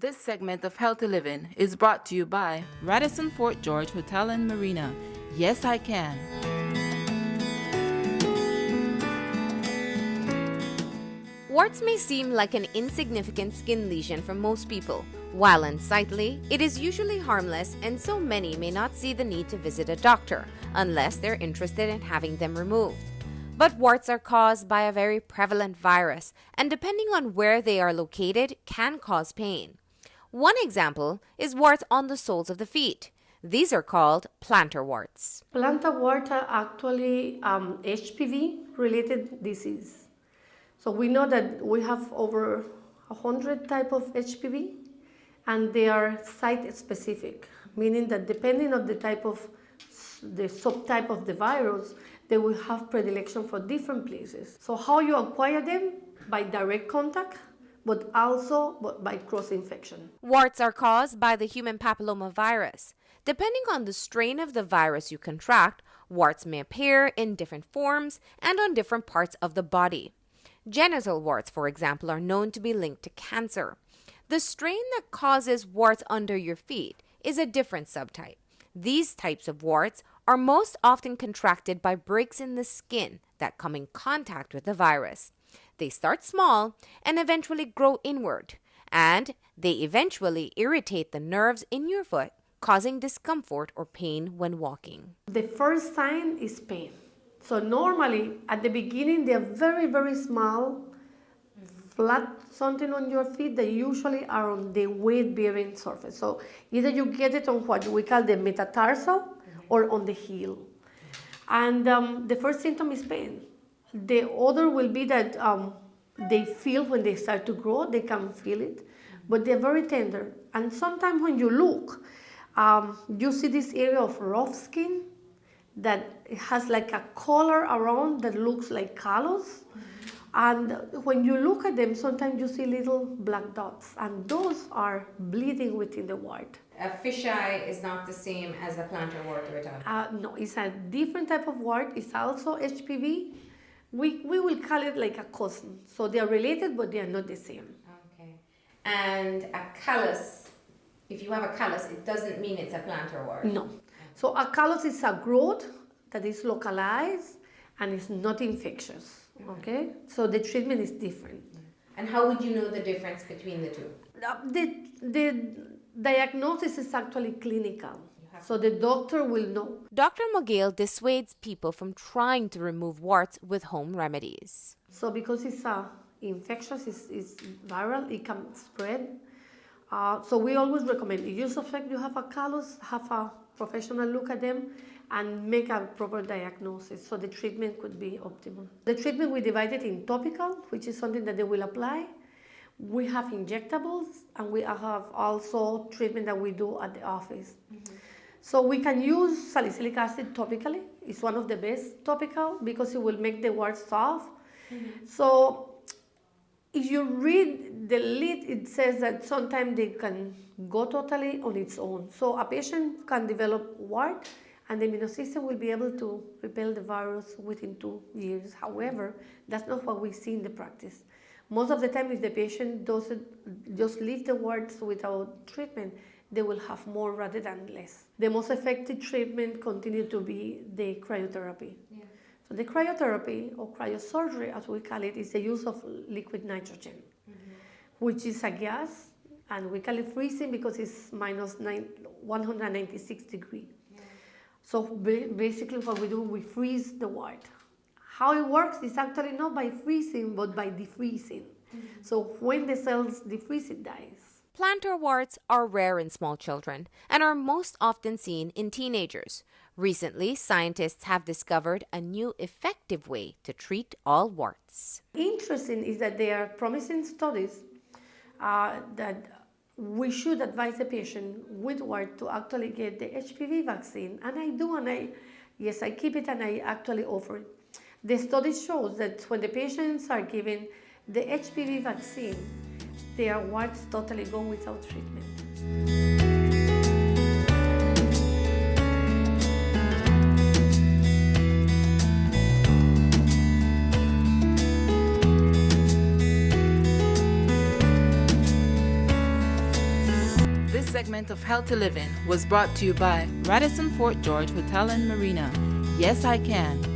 This segment of Healthy Living is brought to you by Radisson Fort George Hotel and Marina. Yes, I can. Warts may seem like an insignificant skin lesion for most people. While unsightly, it is usually harmless, and so many may not see the need to visit a doctor unless they're interested in having them removed. But warts are caused by a very prevalent virus, and depending on where they are located, can cause pain. One example is warts on the soles of the feet. These are called plantar warts. Plantar warts are actually HPV-related disease. So we know that we have over 100 types of HPV, and they are site-specific, meaning that depending on the subtype of the virus, they will have predilection for different places. So how you acquire them? By direct contact, but also by cross-infection. Warts are caused by the human papillomavirus. Depending on the strain of the virus you contract, warts may appear in different forms and on different parts of the body. Genital warts, for example, are known to be linked to cancer. The strain that causes warts under your feet is a different subtype. These types of warts are most often contracted by breaks in the skin that come in contact with the virus. They start small and eventually grow inward, and they eventually irritate the nerves in your foot, causing discomfort or pain when walking. The first sign is pain. So normally, at the beginning, they are very, very small, flat something on your feet that usually are on the weight-bearing surface. So either you get it on what we call the metatarsal or on the heel. And the first symptom is pain. The other will be that they feel when they start to grow, they can feel it, but they're very tender. And sometimes when you look, you see this area of rough skin that has like a color around that looks like callus. And when you look at them, sometimes you see little black dots, and those are bleeding within the wart. A fisheye is not the same as a plantar wart we're talking. No, it's a different type of wart. It's also HPV. We will call it like a cousin. So they are related, but they are not the same. Okay. And a callus, if you have a callus, it doesn't mean it's a plantar wart. No. So a callus is a growth that is localized and is not infectious. Okay? So the treatment is different. And how would you know the difference between the two? The diagnosis is actually clinical. So the doctor will know. Dr. Mogale dissuades people from trying to remove warts with home remedies. So because it's infectious, it's viral, it can spread. So we always recommend, if you suspect you have a callus, have a professional look at them and make a proper diagnosis so the treatment could be optimal. The treatment we divided in topical, which is something that they will apply. We have injectables, and we have also treatment that we do at the office. Mm-hmm. So we can use salicylic acid topically. It's one of the best topical because it will make the warts soft. Mm-hmm. So if you read the lid, it says that sometimes they can go totally on its own. So a patient can develop wart, and the immune system will be able to repel the virus within 2 years. However, that's not what we see in the practice. Most of the time, if the patient doesn't just leave the warts without treatment, they will have more rather than less. The most effective treatment continue to be the cryotherapy. Yeah. So the cryotherapy, or cryosurgery as we call it, is the use of liquid nitrogen, which is a gas, and we call it freezing because it's minus 196 degrees. Yeah. So basically what we do, we freeze the wart. How it works is actually not by freezing, but by defreezing. So when the cells defreeze, it dies. Plantar warts are rare in small children and are most often seen in teenagers. Recently, scientists have discovered a new effective way to treat all warts. Interesting is that there are promising studies that we should advise a patient with wart to actually get the HPV vaccine. And I do, and I keep it and I actually offer it. The study shows that when the patients are given the HPV vaccine, their warts totally go without treatment. segment of Healthy Living was brought to you by Radisson Fort George Hotel and Marina. Yes, I can.